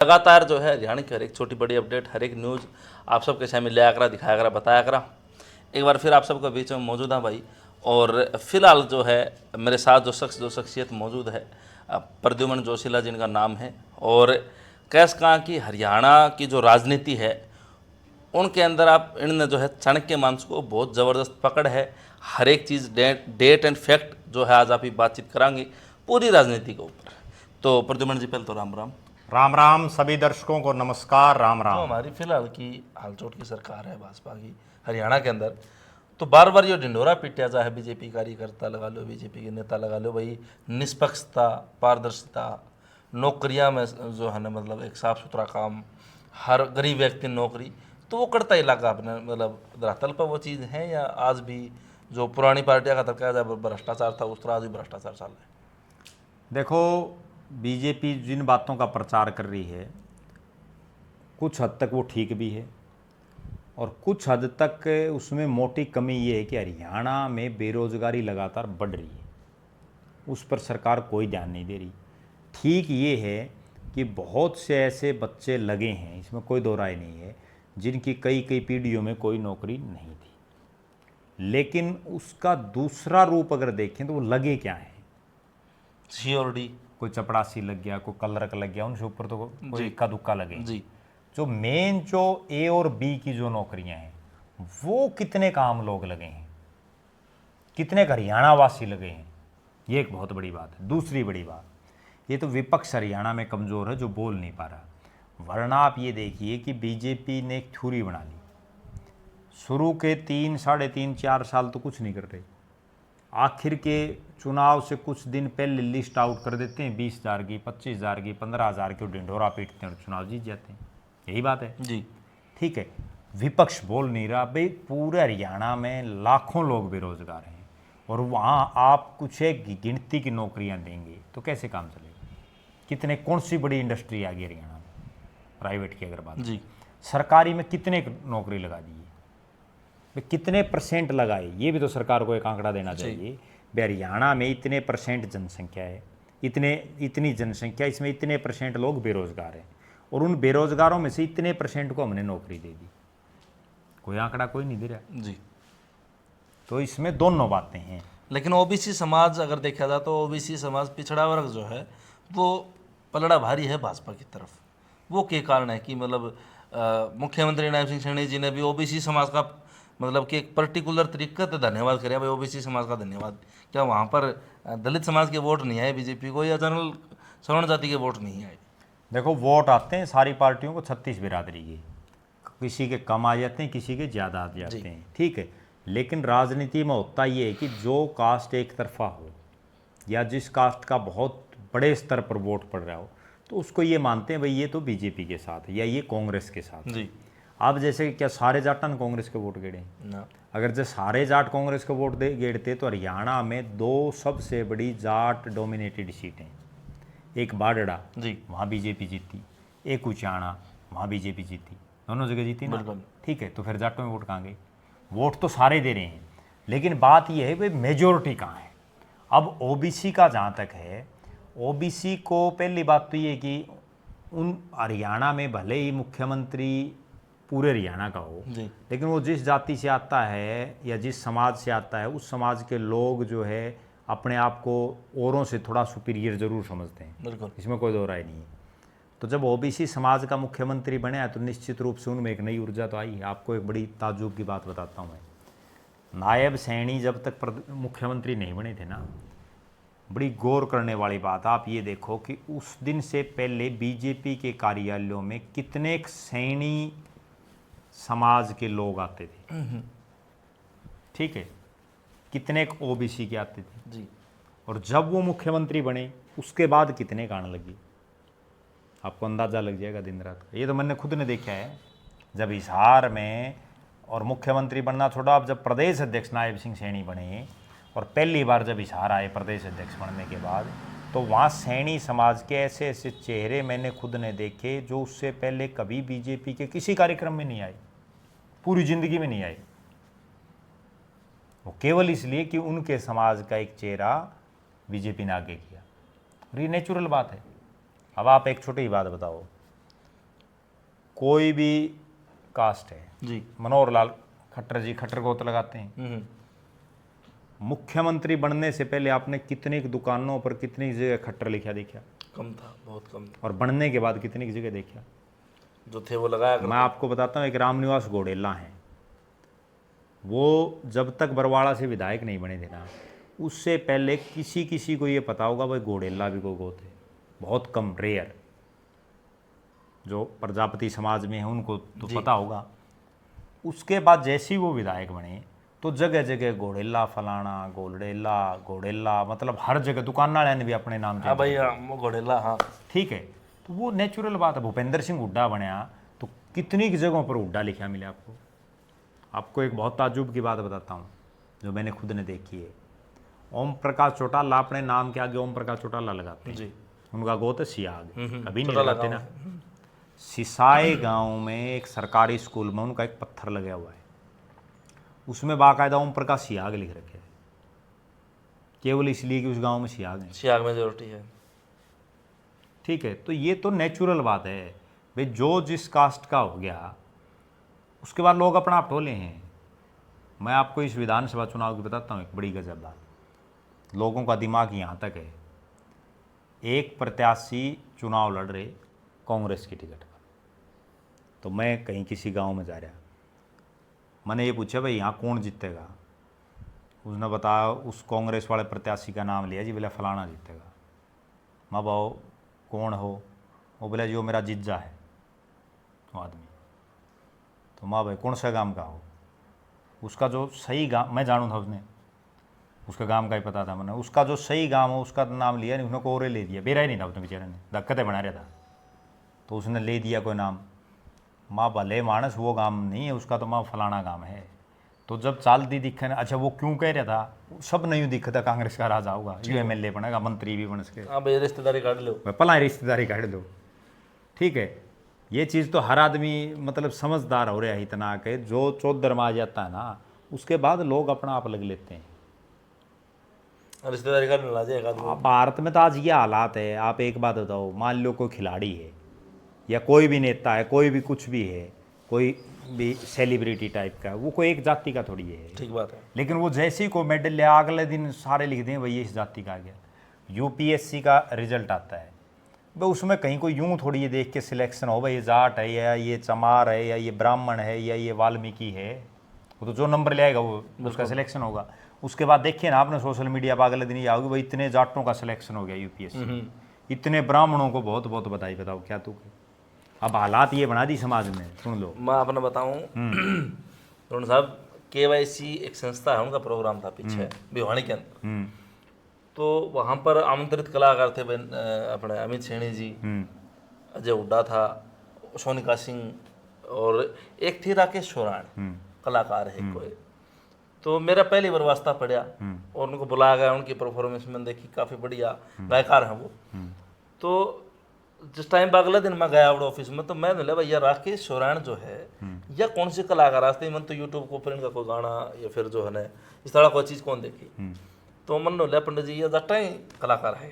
लगातार जो है हरियाणा की हर एक छोटी बड़ी अपडेट, हर एक न्यूज़ आप सबके सामने ले आकर दिखाया करा, बताया करा। एक बार फिर आप सबके बीच में मौजूद है भाई। और फिलहाल जो है मेरे साथ जो शख्सियत मौजूद है, प्रद्युमन जोशीला जिनका नाम है। और कैस कहाँ की हरियाणा की जो राजनीति है उनके अंदर आप इनने जो है चाणक्य मांस को बहुत ज़बरदस्त पकड़ है। हर एक चीज़ डेट एंड फैक्ट जो है आज आप ही बातचीत करांगे पूरी राजनीति के ऊपर। तो प्रद्युमन जी पहले तो राम राम। राम राम सभी दर्शकों को नमस्कार। राम तो राम। हमारी फिलहाल की हालचोट की सरकार है भाजपा की हरियाणा के अंदर, तो बार बार ये ढिंढोरा पीटा जा है, बीजेपी कार्यकर्ता लगा लो, बीजेपी के नेता लगा लो, भाई निष्पक्षता, पारदर्शिता, नौकरियां में जो है ना मतलब एक साफ सुथरा काम, हर गरीब व्यक्ति नौकरी, तो वो करता इलाका अपने मतलब धरातल पर वो चीज़ है या आज भी जो पुरानी पार्टियां का तरीका जब भ्रष्टाचार था उस तरह आज भी भ्रष्टाचार चल रहा है? देखो, बीजेपी जिन बातों का प्रचार कर रही है कुछ हद तक वो ठीक भी है और कुछ हद तक उसमें मोटी कमी ये है कि हरियाणा में बेरोजगारी लगातार बढ़ रही है, उस पर सरकार कोई ध्यान नहीं दे रही। ठीक ये है कि बहुत से ऐसे बच्चे लगे हैं, इसमें कोई दो राय नहीं है, जिनकी कई कई पीढ़ियों में कोई नौकरी नहीं थी, लेकिन उसका दूसरा रूप अगर देखें तो वो लगे क्या है। सियोरिटी कोई चपड़ासी लग गया, कोई कलरक लग गया, उनसे ऊपर तो कोई जी इक्का दुक्का लगे। जी जो मेन जो ए और बी की जो नौकरियां हैं वो कितने का आम लोग लगे हैं, कितने का हरियाणा वासी लगे हैं, ये एक बहुत बड़ी बात है। दूसरी बड़ी बात, ये तो विपक्ष हरियाणा में कमज़ोर है जो बोल नहीं पा रहा, वरना आप ये देखिए कि बीजेपी ने एक थ्योरी बना ली। शुरू के 3, साढ़े 3, 4 साल तो कुछ नहीं कर रहे, आखिर के चुनाव से कुछ दिन पहले लिस्ट आउट कर देते हैं, 20,000 की, 25,000 की, 15,000 की, ढिंढोरा पीटते हैं और चुनाव जीत जाते हैं। यही बात है जी। ठीक है। विपक्ष बोल नहीं रहा, भाई पूरे हरियाणा में लाखों लोग बेरोजगार हैं और वहाँ आप कुछ एक गिनती की नौकरियाँ देंगे तो कैसे काम चलेगा। कितने, कौन सी बड़ी इंडस्ट्री आ गई हरियाणा में प्राइवेट की अगर बात जी सरकारी में कितने नौकरी लगा दी है, कितने परसेंट लगाए, ये भी तो सरकार को एक आंकड़ा देना चाहिए। हरियाणा में इतने परसेंट जनसंख्या है, इतनी जनसंख्या, इसमें इतने परसेंट लोग बेरोजगार हैं और उन बेरोजगारों में से इतने परसेंट को हमने नौकरी दे दी, कोई आंकड़ा कोई नहीं दे रहा। जी। तो इसमें दोनों बातें हैं। लेकिन ओबीसी समाज अगर देखा जाए तो ओबीसी समाज पिछड़ा वर्ग जो है वो पलड़ा भारी है भाजपा की तरफ। वो के कारण है कि मतलब मुख्यमंत्री नायब सिंह सैनी जी ने भी ओबीसी समाज का मतलब कि एक पर्टिकुलर तरीके से धन्यवाद करे, भाई ओबीसी समाज का धन्यवाद। क्या वहाँ पर दलित समाज के वोट नहीं आए बीजेपी को या जनरल सवर्ण जाति के वोट नहीं आए? देखो, वोट आते हैं सारी पार्टियों को 36 बिरादरी के, किसी के कम आ जाते हैं, किसी के ज़्यादा आ जाते हैं, ठीक है। लेकिन राजनीति में होता ये है कि जो कास्ट एक तरफा हो या जिस कास्ट का बहुत बड़े स्तर पर वोट पड़ रहा हो तो उसको ये मानते हैं भाई ये तो बीजेपी के साथ है या ये कांग्रेस के साथ है। जी। अब जैसे क्या सारे जाट ने कांग्रेस के वोट गेड़े ना। अगर जो सारे जाट कांग्रेस के वोट गेड़ते तो हरियाणा में 2 सबसे बड़ी जाट डोमिनेटेड सीटें, एक बाडड़ा जी। वहाँ बीजेपी जीती, एक उचाना वहाँ बीजेपी जीती, दोनों जगह जीती ना, बिल्कुल। ठीक है। तो फिर जाटों में वोट कहाँ गए? वोट तो सारे दे रहे हैं, लेकिन बात यह है भाई मेजोरिटी कहाँ है। अब ओबीसी का जहाँ तक है, ओबीसी को पहली बात तो ये कि उन हरियाणा में भले ही मुख्यमंत्री पूरे हरियाणा का हो, जी। लेकिन वो जिस जाति से आता है या जिस समाज से आता है उस समाज के लोग जो है अपने आप को औरों से थोड़ा सुपीरियर जरूर समझते हैं, बिल्कुल। इसमें कोई दो राय नहीं है। तो जब ओबीसी समाज का मुख्यमंत्री बने हैं तो निश्चित रूप से उनमें एक नई ऊर्जा तो आई है। आपको एक बड़ी ताज्जुब की बात बताता हूँ मैं, नायब सैनी जब तक मुख्यमंत्री नहीं बने थे ना, बड़ी गौर करने वाली बात, आप ये देखो कि उस दिन से पहले बीजेपी के कार्यालयों में कितने सैनी समाज के लोग आते थे, ठीक है, कितने ओबीसी के आते थे जी। और जब वो मुख्यमंत्री बने उसके बाद कितने का आने लगी, आपको अंदाज़ा लग जाएगा दिन रात का। ये तो मैंने खुद ने देखा है, जब हिसार में और मुख्यमंत्री बनना छोड़ा, अब जब प्रदेश अध्यक्ष नायब सिंह सैनी बने और पहली बार जब हिसार आए प्रदेश अध्यक्ष बनने के बाद, तो वहाँ सैनी समाज के ऐसे ऐसे चेहरे मैंने खुद ने देखे जो उससे पहले कभी बीजेपी के किसी कार्यक्रम में नहीं आए, पूरी जिंदगी में नहीं आए। वो केवल इसलिए कि उनके समाज का एक चेहरा बीजेपी ने आगे किया, और ये नेचुरल बात है। अब आप एक छोटी बात बताओ, कोई भी कास्ट है, जी। मनोहर लाल खट्टर जी खट्टर गोत लगाते हैं। मुख्यमंत्री बनने से पहले आपने कितनी दुकानों पर कितनी जगह खट्टर लिखा देखा? कम था, बहुत कम था। और बनने के बाद कितनी जगह देखा? जो थे वो लगाया करते। मैं आपको बताता हूँ, एक रामनिवास घोडेला है, वो जब तक बरवाड़ा से विधायक नहीं बने थे ना, उससे पहले किसी को ये पता होगा भाई घोडेला भी कोई गोत है, बहुत कम, रेयर। जो प्रजापति समाज में है उनको तो पता होगा। उसके बाद जैसे ही वो विधायक बने तो जगह जगह घोडेला फलाना, घोडेला, मतलब हर जगह दुकान वाले ने भी अपने नाम हाँ भाई, हाँ वो घोडेला, हाँ ठीक है। तो वो नेचुरल बात है। भूपेंद्र सिंह हुड्डा बनया तो कितनी की जगहों पर हुड्डा लिखा मिले आपको। आपको एक बहुत ताज्जुब की बात बताता हूँ जो मैंने खुद ने देखी है। ओम प्रकाश चौटाला अपने नाम के आगे ओम प्रकाश चौटाला लगाते हैं जी। उनका गोत है सियाग, कभी नहीं चौटाला लगाते गाँव ना। सिसाई गांव में एक सरकारी स्कूल में उनका एक पत्थर लगा हुआ है, उसमें बाकायदा ओम प्रकाश सियाग लिख रखे हैं, केवल इसलिए कि उस गांव में सियाग है। सियाग मेजोरिटी है। ठीक है, तो ये तो नेचुरल बात है भाई, जो जिस कास्ट का हो गया उसके बाद लोग अपना आप टोले हैं। मैं आपको इस विधानसभा चुनाव की बताता हूँ एक बड़ी गजब बात, लोगों का दिमाग यहाँ तक है। एक प्रत्याशी चुनाव लड़ रहे कांग्रेस की टिकट पर, तो मैं कहीं किसी गांव में जा रहा, मैंने ये पूछा भाई यहाँ कौन जीतेगा, उसने बताया उस कांग्रेस वाले प्रत्याशी का नाम लिया जी, बोला फलाना जीतेगा। माँ बाओ कौन हो, वो बोला जी वो मेरा जीजा है वो आदमी। तो माँ भाई कौन सा गांव का हो, उसका जो सही गांव मैं जानूँ था, उसने उसका गांव का ही पता था मैंने, उसका जो सही गांव हो उसका नाम लिया नहीं, उसने कोरे ले दिया, बेरा ही नहीं था उसने बेचारे ने, दिक्कतें बना रहा था तो उसने ले दिया कोई नाम। माँ भले मानस वो गांव नहीं है उसका, तो माँ फलाना गांव है। तो जब चाल दी दिखे ना, अच्छा वो क्यों कह रहा था, सब नहीं दिखता कांग्रेस का राजा होगा, ये MLA बनेगा, मंत्री भी बन सके, हाँ भाई रिश्तेदारी काट लो, पला रिश्तेदारी काट दो। ठीक है, ये चीज़ तो हर आदमी मतलब समझदार हो रहा है इतना कि जो चौधर में आ जाता है ना उसके बाद लोग अपना आप लग लेते हैं। रिश्तेदारी काट ला जाएगा। भारत में तो आज ये हालात है। आप एक बात बताओ, मान लो कोई खिलाड़ी है या कोई भी नेता है, कोई भी कुछ भी है, कोई भी सेलिब्रिटी टाइप का, वो कोई एक जाति का थोड़ी है, ठीक बात है। लेकिन वो जैसे ही को मेडल लिया अगले दिन सारे लिख दें भाई ये इस जाति का आ गया। UPSC का रिजल्ट आता है भाई, उसमें कहीं कोई यूं थोड़ी ये देख के सिलेक्शन हो भाई ये जाट है या ये चमार है या ये ब्राह्मण है या ये वाल्मीकि है, वो तो जो नंबर ले आएगा वो उसका सिलेक्शन होगा। उसके बाद देखिए ना आपने सोशल मीडिया पर अगले दिन ये आओगे भाई इतने जाटों का सिलेक्शन हो गया UPSC, इतने ब्राह्मणों को बहुत बहुत बधाई। बताओ क्या तू, अब हालात ये बना दी समाज में। सुन लो मैं अपना बताऊं, अरुण साहब, KYC एक संस्था है, उनका प्रोग्राम था पीछे भिवानी के अंदर, तो वहाँ पर आमंत्रित कलाकार थे अपने अमित सैनी जी, अजय हुड्डा था, सोनिका सिंह और एक थी राकेश सोराण, कलाकार है कोई। तो मेरा पहली बार वास्ता पड़ा और उनको बुलाया गया, उनकी परफॉर्मेंस मैंने देखी, काफ़ी बढ़िया गायकार हैं वो। तो जिस टाइम अगला दिन मैं गया अपने ऑफिस में, तो मैं बोला भैया राकेश सोराण जो है या कौन सी कलाकार आते हैं, मन तो यूट्यूब को पर इनका कोई गाना या फिर जो है ना इस तरह कोई चीज़ कौन देखी। तो मन बोला पंडित जी ये जट्टा ही कलाकार है।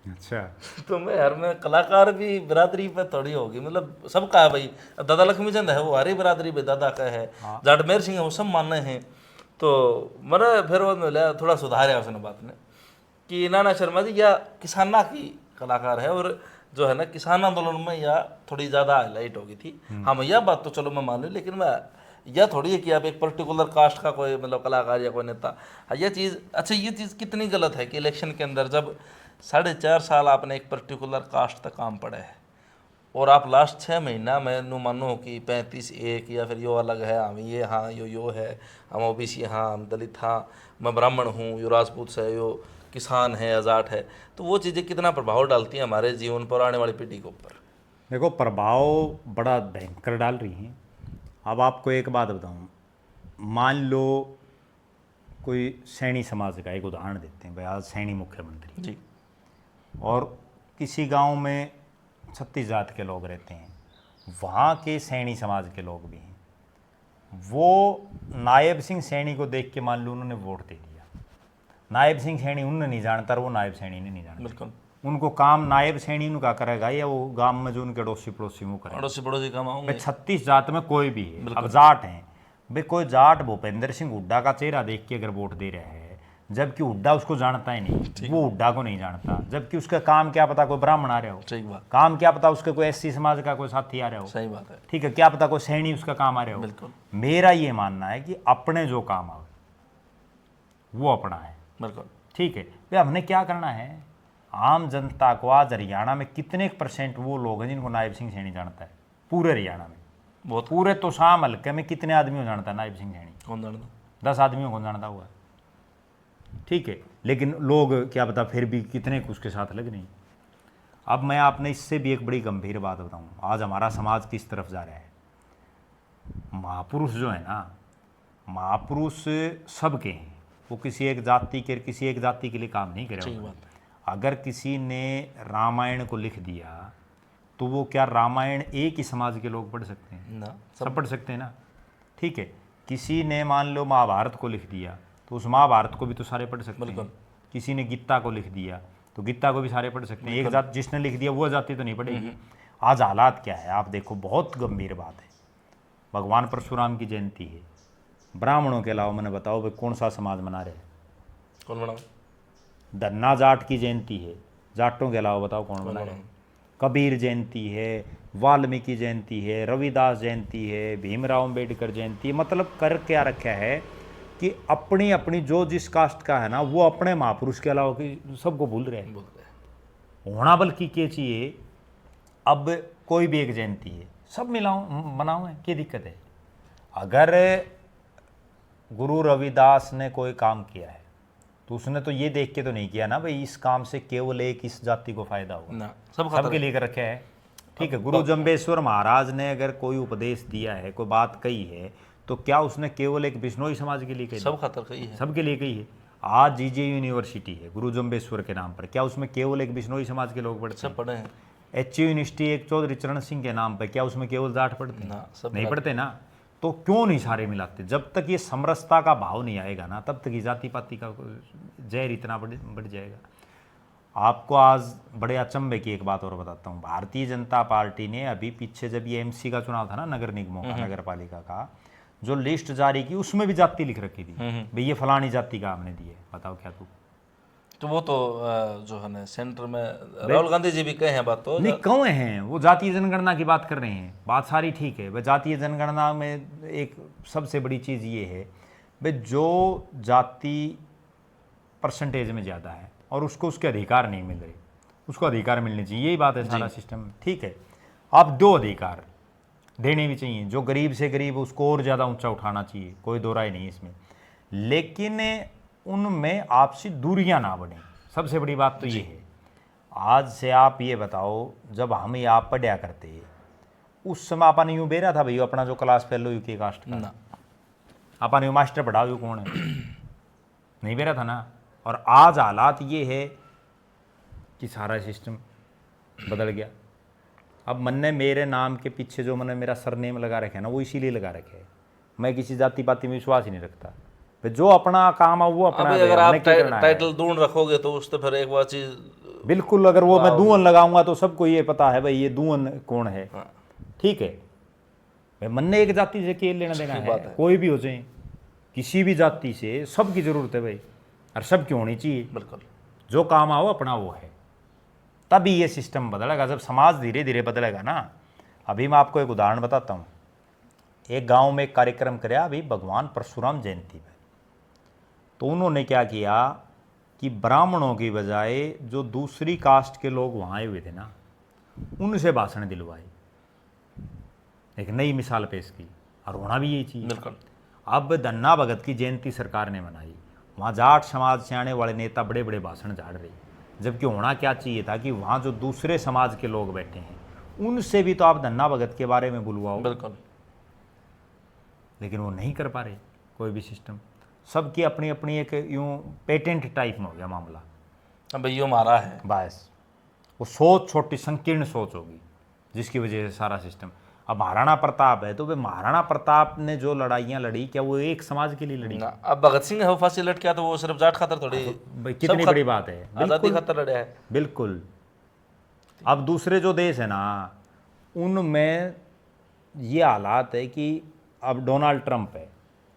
अच्छा, तो मैं यार मैं कलाकार भी बिरादरी पे थोड़ी होगी, मतलब सबका है भाई, दादा लक्ष्मी चंद है वो हरी बिरादरी पे दादा का है, जाटमेर सिंह है वो सब मानने हैं। तो मैंने फिर वो मिला थोड़ा सुधारा उसने बात ने कि नाना शर्मा जी या किसाना की कलाकार है, और जो है ना किसान आंदोलन में या थोड़ी ज़्यादा हाईलाइट होगी थी। हाँ मैं यह बात तो चलो मैं मान लूँ, लेकिन मैं यह थोड़ी है कि आप एक पर्टिकुलर कास्ट का कोई मतलब कलाकार या कोई नेता, हाँ यह चीज़, अच्छा ये चीज़ कितनी गलत है कि इलेक्शन के अंदर जब 4.5 साल आपने एक पर्टिकुलर कास्ट तक काम पड़ा है और आप लास्ट 6 महीना में नू मानो कि 35-1 या फिर यो अलग है, हम ये हाँ यो है, हम OBC हाँ, हम दलित हाँ, मैं ब्राह्मण हूँ, यो राजपूत है, यो किसान है, आजाट है, तो वो चीज़ें कितना प्रभाव डालती हैं हमारे जीवन पर, आने वाली पीढ़ी के ऊपर। देखो प्रभाव बड़ा भयंकर डाल रही हैं। अब आपको एक बात बताऊं, मान लो कोई सैनी समाज का एक उदाहरण देते हैं भाई, आज सैनी मुख्यमंत्री जी, और किसी गांव में 36 जात के लोग रहते हैं, वहाँ के सैनी समाज के लोग भी हैं, वो नायब सिंह सैनी को देख के मान लो उन्होंने वोट दे दिया, नायब सिंह सैनी उन्होंने नहीं जानता और वो नायब सैनी ने नहीं जानता, बिल्कुल उनको काम नायब श्रेणी उनका करेगा या वो गांव में जो उनके अड़ोसी पड़ोसी वो करेगा। पड़ोसी पड़ोसी कम आऊंगे। भाई 36 जात में कोई भी है, अब जाट हैं भाई, कोई जाट भूपेंद्र सिंह हुड्डा का चेहरा देख के अगर वोट दे रहा है, जबकि हुड्डा उसको जानता ही नहीं, वो हुड्डा को नहीं जानता, जबकि उसका काम क्या पता कोई ब्राह्मण आ रहा हो, सही बात, काम क्या पता उसके कोई एससी समाज का कोई साथी आ रहा हो, सही बात है, ठीक है, क्या पता कोई सैनी उसका काम आ रहा हो। बिल्कुल मेरा ये मानना है कि अपने जो काम आवे वो अपना है, बिल्कुल। ठीक है। भाई हमने क्या करना है, आम जनता को आज हरियाणा में कितने % वो लोग हैं जिनको नायब सिंह सैनी जानता है पूरे हरियाणा में? बहुत। पूरे तो शाम हल्के में कितने आदमियों जानता है नायब सिंह सैनी? कौन जानता? 10 आदमियों को जानता हुआ, ठीक है, लेकिन लोग क्या पता फिर भी कितने उसके साथ लग नहीं। अब मैं आपने इससे भी एक बड़ी गंभीर बात बताऊं, आज हमारा समाज किस तरफ जा रहा है। महापुरुष जो है ना, महापुरुष सबके हैं, वो किसी एक जाति के लिए काम नहीं करे। सही बात है। अगर किसी ने रामायण को लिख दिया तो वो क्या रामायण एक ही समाज के लोग पढ़ सकते हैं? ना, सब पढ़ सकते हैं ना, ठीक है। किसी ने मान लो महाभारत को लिख दिया तो उस महाभारत को भी तो सारे पढ़ सकते हैं। किसी ने गीता को लिख दिया तो गीता को भी सारे पढ़ सकते हैं। एक जात जिसने लिख दिया वो जाति तो नहीं पढ़ेगी। आज हालात क्या है आप देखो, बहुत गंभीर बात है। भगवान परशुराम की जयंती है, ब्राह्मणों के अलावा मैंने बताओ भाई कौन सा समाज मना रहे हैं? कौन बना? धन्ना जाट की जयंती है, जाटों के अलावा बताओ कौन मना रहे हैं? कबीर जयंती है, वाल्मीकि जयंती है, रविदास जयंती है, भीमराव अम्बेडकर जयंती है। मतलब कर क्या रखा है कि अपनी अपनी जो जिस कास्ट का है ना, वो अपने महापुरुष के अलावा सबको भूल रहे हैं। होना बल्कि क्या चाहिए, अब कोई भी एक जयंती है सब मिलाओ मनाओ, है क्या दिक्कत है? अगर गुरु रविदास ने कोई काम किया है तो उसने तो ये देख के तो नहीं किया ना भाई इस काम से केवल एक इस जाति को फायदा होगा ना, सबके लिए कर रखा है, ठीक है। गुरु जम्बेश्वर महाराज ने अगर कोई उपदेश दिया है, कोई बात कही है, तो क्या उसने केवल एक बिश्नोई समाज के लिए कही? सब खातर कही है, सबके लिए कही है। आज जीजे यूनिवर्सिटी है गुरु जम्बेश्वर के नाम पर, क्या उसमें केवल एक बिश्नोई समाज के लोग पढ़ते हैं? सब पढ़े हैं। एच यूनिवर्सिटी एक चौधरी चरण सिंह के नाम पर, क्या उसमें केवल जाट पढ़ते हैं? ना, सब नहीं पढ़ते ना। तो क्यों नहीं सारे मिलाते? जब तक ये समरसता का भाव नहीं आएगा ना, तब तक ये जाति पाति का जहर इतना बढ़ जाएगा। आपको आज बड़े अचंभे की एक बात और बताता हूँ। भारतीय जनता पार्टी ने अभी पीछे जब ये एमसी का चुनाव था ना, नगर निगमों का, नगर पालिका का, जो लिस्ट जारी की उसमें भी जाति लिख रखी थी भाई ये फलानी जाति का हमने दी है। बताओ क्या तू? तो वो तो जो है ना सेंटर में राहुल गांधी जी भी कहे हैं बात, तो नहीं कौन हैं वो जातीय जनगणना की बात कर रहे हैं, बात सारी ठीक है। वह जातीय जनगणना में एक सबसे बड़ी चीज़ ये है भाई जो जाति परसेंटेज में ज़्यादा है और उसको उसके अधिकार नहीं मिल रहे, उसको अधिकार मिलने चाहिए, यही बात है सारा सिस्टम, ठीक है। आप दो अधिकार देने भी चाहिए, जो गरीब से गरीब उसको और ज़्यादा ऊंचा उठाना चाहिए, कोई दो राय नहीं इसमें, लेकिन उनमें आपसी दूरियां ना बढ़े। सबसे बड़ी बात तो ये है। आज से आप ये बताओ, जब हम ये आप पढ़ा करते हैं उस समय अपन यूँ बेरा था भाई अपना जो क्लास फेलो यू के कास्ट का, अपन यू मास्टर पढ़ाओ यू कौन है? नहीं बेरा था ना। और आज हालात ये है कि सारा सिस्टम बदल गया। अब मैंने मेरे नाम के पीछे जो मैंने मेरा सरनेम लगा रखा है ना, वो इसीलिए लगा रखे है, मैं किसी जाति पाति में विश्वास ही नहीं रखता। जो अपना काम है वो अपना। अगर आप टाइटल दून रखोगे तो उससे फिर एक बार चीज बिल्कुल, अगर वो मैं दून लगाऊंगा तो सबको ये पता है भाई ये दून कौन है, ठीक है। भाई मन्ने एक जाति से क्या लेना देना है? कोई भी हो जाए, किसी भी जाति से, सबकी जरूरत है भाई, और सबकी होनी चाहिए। बिल्कुल, जो काम आओ अपना वो है, तभी ये सिस्टम बदलेगा, जब समाज धीरे धीरे बदलेगा ना। अभी मैं आपको एक उदाहरण बताता हूँ। एक गांव में एक कार्यक्रम कराया अभी भगवान परशुराम जयंती में, तो उन्होंने क्या किया कि ब्राह्मणों की बजाय जो दूसरी कास्ट के लोग वहाँ आए हुए थे ना, उनसे भाषण दिलवाए, एक नई मिसाल पेश की, और होना भी यही चाहिए। बिल्कुल। अब धन्ना भगत की जयंती सरकार ने मनाई, वहाँ जाट समाज से आने वाले नेता बड़े बड़े भाषण झाड़ रहे, जबकि होना क्या चाहिए था कि वहाँ जो दूसरे समाज के लोग बैठे हैं उनसे भी तो आप धन्ना भगत के बारे में बुलवाओ। बिल्कुल, लेकिन वो नहीं कर पा रहे कोई भी सिस्टम। सबकी अपनी अपनी एक यूँ पेटेंट टाइप में हो गया मामला। अब यो मारा है बस वो सोच छोटी संकीर्ण सोच होगी जिसकी वजह से सारा सिस्टम। अब महाराणा प्रताप है तो वे महाराणा प्रताप ने जो लड़ाइयाँ लड़ी, क्या वो एक समाज के लिए लड़ी? ना, अब भगत सिंह है वो फांसी लट गया तो वो सिर्फ जाट खातर थोड़ी, भाई कितनी बड़ी बात है। आज़ादी खातर लड़े है। बिल्कुल। अब दूसरे जो देश है ना, उनमें ये हालात है कि अब डोनाल्ड ट्रंप है,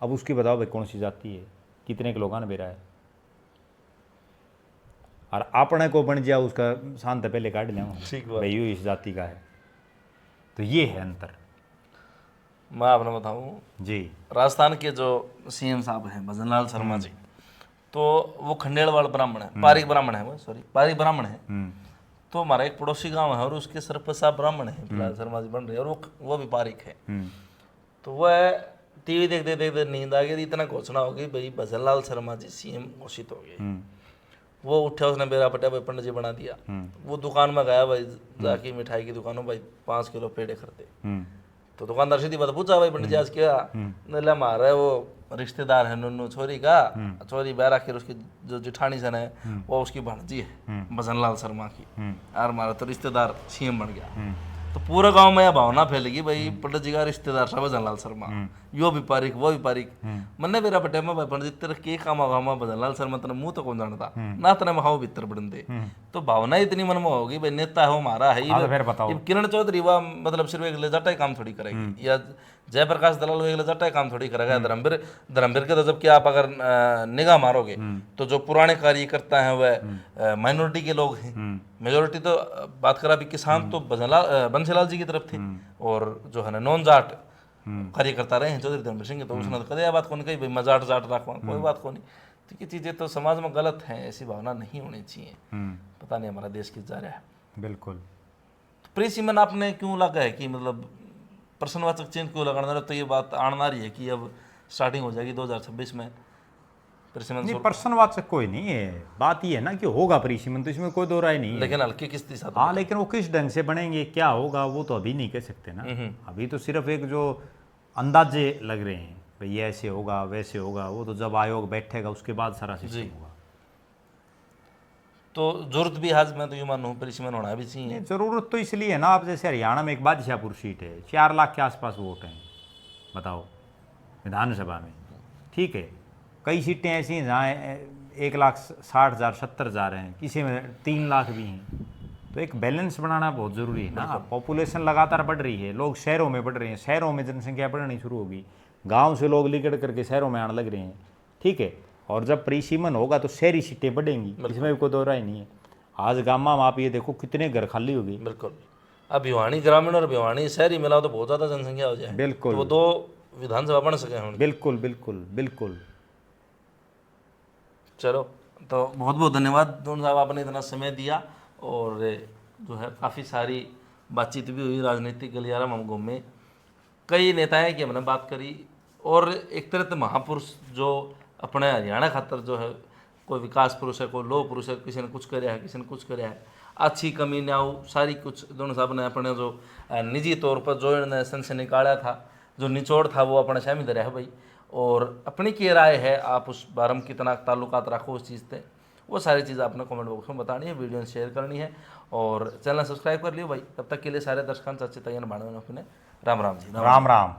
अब उसकी बताओ भाई कौन सी जाति है, कितने के लोग ने बेरा है, और अपने को बन जाओ उसका शांत पहले काट लिया भाई यू इस जाति का है। तो ये है अंतर। मैं आपने बताऊं जी, राजस्थान के जो सीएम साहब हैं भजन लाल शर्मा जी, तो वो खंडेलवाल ब्राह्मण है, पारिक ब्राह्मण है, वो सॉरी पारिक ब्राह्मण है। तो हमारा एक पड़ोसी गांव है और उसके सरपंच साहब ब्राह्मण है, लाल शर्मा जी बन रहे हैं, और वो भी पारिक है। तो वह टीवी देखते देखते नींद आ गई, इतना घोषणा हो गई भाई भजन लाल शर्मा जी सीएम घोषित हो गए। वो उठा, उसने बेरा पटा भाई पंडित जी बना दिया। वो दुकान में गया भाई, जाके मिठाई की दुकान में भाई 5 किलो पेड़े खरीदे। तो दुकानदार सीधी बात पूछा भाई पंडित जी आज क्या? नहीं हमारा वो रिश्तेदार है नुन्नू छोरी का, छोरी बैरा आखिर उसकी जो जिठानी सन है वो उसकी भांजी है भजन लाल शर्मा की, और हमारा तो रिश्तेदार सीएम बन गया। तो पूरे गांव में यह भावना फैलेगी भाई पंडित जी का रिश्तेदार था भजन लाल शर्मा, यो भी पारिक वो भी पारिक। मन्ने मेरा बटे में भाई पंडित तेरा के काम होगा भजन लाल शर्मा तेरा मुंह तो कौन जानता ना, तेने महा भीतर बड़े। तो भावना इतनी मन में होगी भाई नेता है वो हमारा है ही। फिर बताओ किरण चौधरी वह मतलब सिर्फ एक ले जाटा ही काम थोड़ी करेगी, या जयप्रकाश दलाल वो एक ले जाटा ही काम थोड़ी करेगा। धर्मवीर के तो जबकि आप अगर निगाह मारोगे तो जो पुराने कार्यकर्ता हैं वह माइनॉरिटी के लोग हैं, मेजोरिटी तो बात करा भी किसान तो बंसीलाल जी की तरफ थे, और जो है ना नॉन जाट कार्यकर्ता रहे हैं चौधरी धर्मवीर सिंह के, तो उसने तो कदे बात कौन कही भाई मैं जाट जाट रखवा, कोई बात कौन नहीं। तो ये चीज़ें तो समाज में गलत हैं, ऐसी भावना नहीं होनी चाहिए। पता नहीं हमारा देश किस जा रहा है। बिल्कुल। प्री सीमेंट आपने क्यों लगा है कि मतलब प्रश्नवाचक चिन्ह क्यों लगाना? तो ये बात आना रही है कि अब स्टार्टिंग हो जाएगी 2026 में नहीं, प्रश्नवाचक कोई नहीं है, बात ये है ना कि होगा परिसीमन, तो इसमें कोई दो राय नहीं है। लेकिन हल्की किस दिशा? हाँ, लेकिन वो किस ढंग से बनेंगे, क्या होगा, वो तो अभी नहीं कह सकते ना। अभी तो सिर्फ एक जो अंदाजे लग रहे हैं भाई ये ऐसे होगा वैसे होगा, वो तो जब आयोग बैठेगा उसके बाद सारा सिस्टम होगा। तो जरूरत भी आज मैं तो ये मानूँ परिसीमन होना भी चाहिए। जरूरत तो इसलिए है ना, आप जैसे हरियाणा में एक बादशाहपुर सीट है, 4 लाख के आसपास वोट हैं, बताओ विधानसभा में, ठीक है। कई सीटें ऐसी हैं जहाँ 1,60,000 70,000 हैं, किसी में 3 लाख भी हैं। तो एक बैलेंस बनाना बहुत ज़रूरी है ना। पॉपुलेशन लगातार बढ़ रही है, लोग शहरों में बढ़ रहे हैं, शहरों में जनसंख्या बढ़नी शुरू होगी, गांव से लोग लिकड़ करके शहरों में आने लग रहे हैं, ठीक है। और जब परिसीमन होगा तो शहरी सीटें बढ़ेंगी, इसमें भी कोई दो राय नहीं है। आज गामा में आप ये देखो कितने घर खाली होगी। बिल्कुल। अब भिवानी ग्रामीण और भिवानी शहरी मिलाओ तो बहुत ज़्यादा जनसंख्या हो जाए, बिल्कुल, तो वो 2 विधानसभा बन सके होंगे। बिल्कुल बिल्कुल बिल्कुल। चलो, तो बहुत बहुत धन्यवाद दोनों साहब, आपने इतना समय दिया, और जो है काफ़ी सारी बातचीत भी हुई, राजनीतिक गलियारा में हम घूमे, कई नेताएं की हमने बात करी, और एक तरह से महापुरुष जो अपने हरियाणा खातर जो है, कोई विकास पुरुष है, कोई लोह पुरुष है, किसी ने कुछ कराया है, किसी ने कुछ कराया है, अच्छी कमी न्याऊ सारी कुछ दोनों साहब ने अपने जो निजी तौर पर जो इन्होंने सन से निकाला था, जो निचोड़ था वो अपने शामिल धरा है भाई। और अपनी क्या राय है, आप उस बारे में कितना ताल्लुकात रखो उस चीज़ से, वो सारी चीज़ आपने कमेंट बॉक्स में बतानी है, वीडियो शेयर करनी है, और चैनल सब्सक्राइब कर लियो भाई। तब तक के लिए सारे दर्शकों से अच्छे तैयार भाड़े में अपने राम राम जी। राम राम।